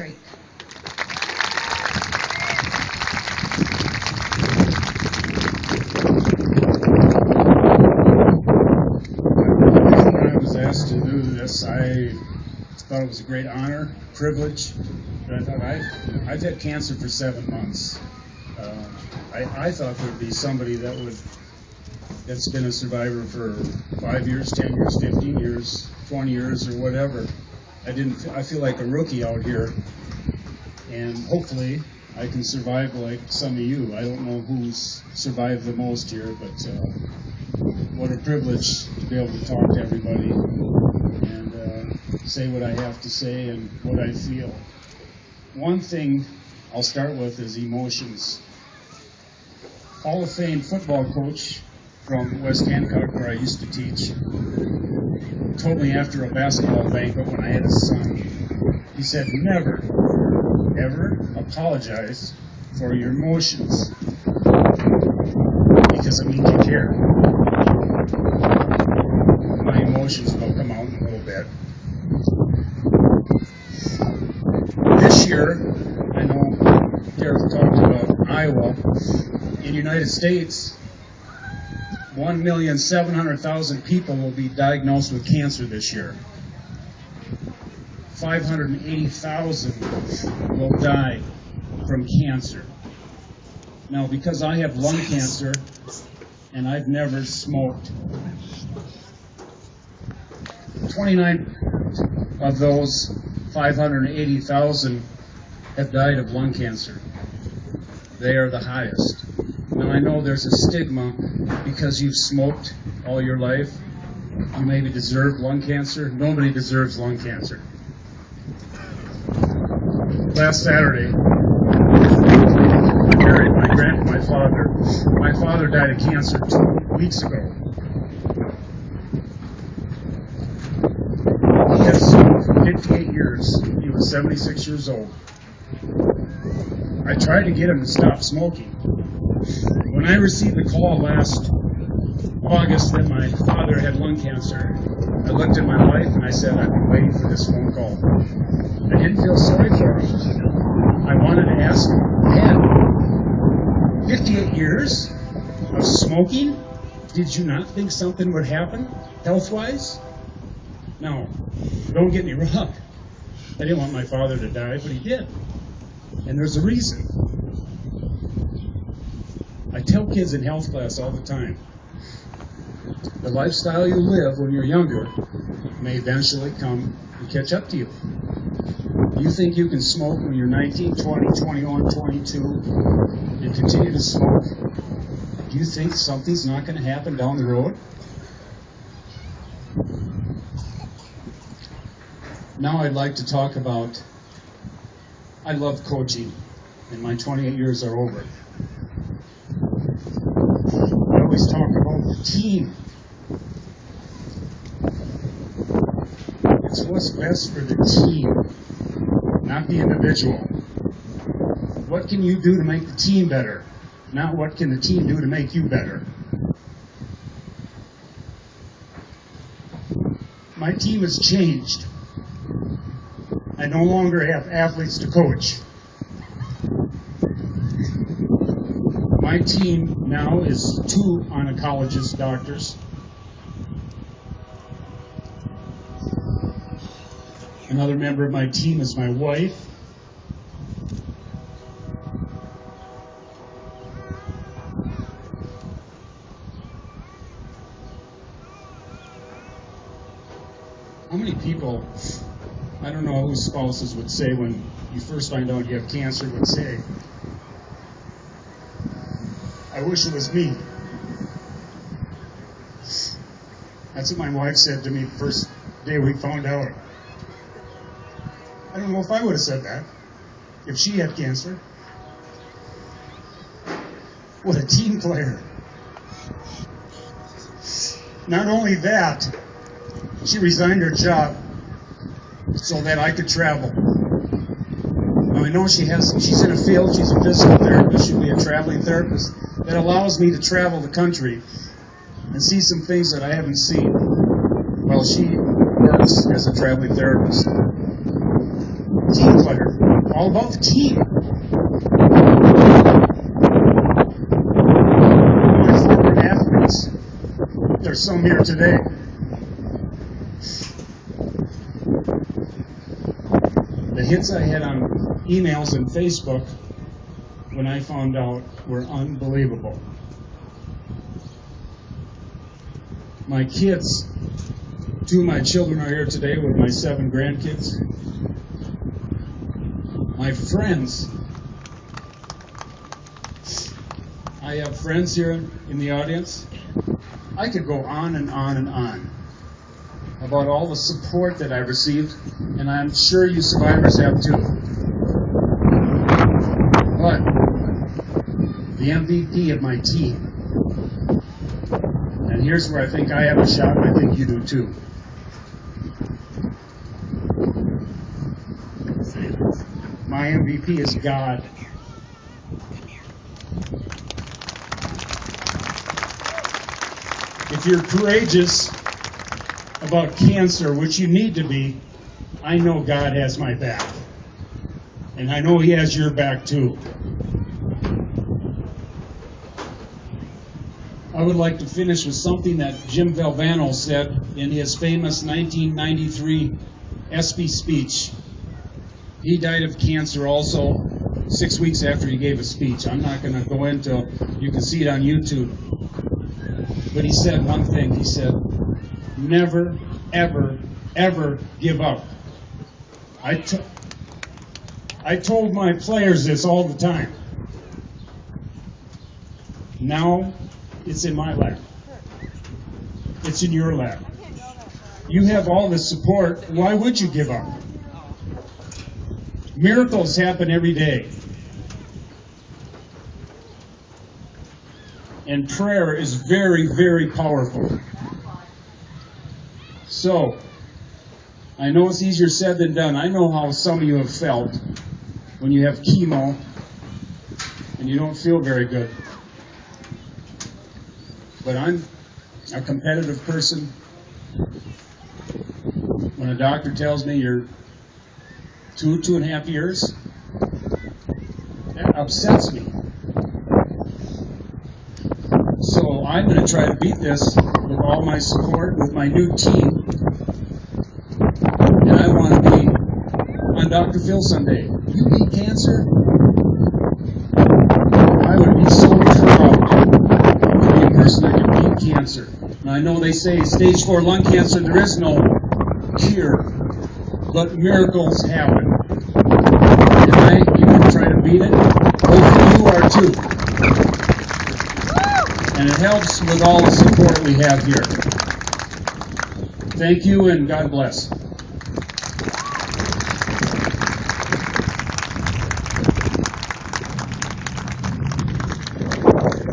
Great. When I was asked to do this, I thought it was a great honor, privilege. But I thought I've had cancer for 7 months. I thought there'd be somebody that's been a survivor for 5 years, 10 years, 15 years, 20 years, or whatever. I feel like a rookie out here, and hopefully I can survive like some of you. I don't know who's survived the most here, but what a privilege to be able to talk to everybody and say what I have to say and what I feel. One thing I'll start with is emotions. Hall of Fame football coach from West Hancock, where I used to teach, told me after a basketball banquet when I had a son, he said, never, ever apologize for your emotions, because it means you care. My emotions will come out in a little bit. This year, I know Derek talked about Iowa. In the United States, 1,700,000 people will be diagnosed with cancer this year. 580,000 will die from cancer. Now, because I have lung cancer and I've never smoked, 29 of those 580,000 have died of lung cancer. They are the highest. Now, I know there's a stigma because you've smoked all your life. You maybe deserve lung cancer. Nobody deserves lung cancer. Last Saturday, I buried my father. My father died of cancer 2 weeks ago. He had smoked for 58 years. He was 76 years old. I tried to get him to stop smoking. When I received the call last August that my father had lung cancer, I looked at my wife and I said, I've been waiting for this phone call. I didn't feel sorry for him. I wanted to ask him, Dad, 58 years of smoking? Did you not think something would happen health-wise? No, don't get me wrong. I didn't want my father to die, but he did. And there's a reason. I tell kids in health class all the time, the lifestyle you live when you're younger may eventually come and catch up to you. You think you can smoke when you're 19, 20, 21, 22, and continue to smoke? Do you think something's not going to happen down the road? Now I'd like to talk about, I love coaching, and my 28 years are over. I always talk about the team. It's what's best for the team, not the individual. What can you do to make the team better? Not what can the team do to make you better. My team has changed. I no longer have athletes to coach. My team now is 2 oncologist doctors, another member of my team is my wife, how many people, I don't know whose spouses would say when you first find out you have cancer, would say, I wish it was me. That's what my wife said to me the first day we found out. I don't know if I would have said that if she had cancer. What a team player. Not only that, she resigned her job so that I could travel. Now I know she's in a field, she's a physical therapist, she'll be a traveling therapist. That allows me to travel the country and see some things that I haven't seen while she works as a traveling therapist. Team player. all about the team. My former athletes, there's some here today. The hits I had on emails and Facebook when I found out were unbelievable. My kids, 2 of my children are here today with my 7 grandkids. My friends, I have friends here in the audience. I could go on and on and on about all the support that I've received, and I'm sure you survivors have too. But the MVP of my team, and here's where I think I have a shot, and I think you do too. My MVP is God. If you're courageous about cancer, which you need to be, I know God has my back. And I know He has your back too. I would like to finish with something that Jim Valvano said in his famous 1993 ESPY speech. He died of cancer also 6 weeks after he gave a speech. I'm not going to go into, you can see it on YouTube. But he said one thing. He said, never, ever, ever give up. I told my players this all the time. Now it's in my lap. It's in your lap. You have all the support. Why would you give up? Miracles happen every day. And prayer is very, very powerful. So, I know it's easier said than done. I know how some of you have felt when you have chemo and you don't feel very good. But I'm a competitive person. When a doctor tells me you're 2.5 years, that upsets me. So I'm going to try to beat this with all my support, with my new team. And I want to be on Dr. Phil someday. You beat cancer? I would be so proud to be a person that can beat cancer. Now I know they say stage 4 lung cancer, there is no cure, but miracles happen. And I'm going to try to beat it. Hopefully you are too. And it helps with all the support we have here. Thank you and God bless.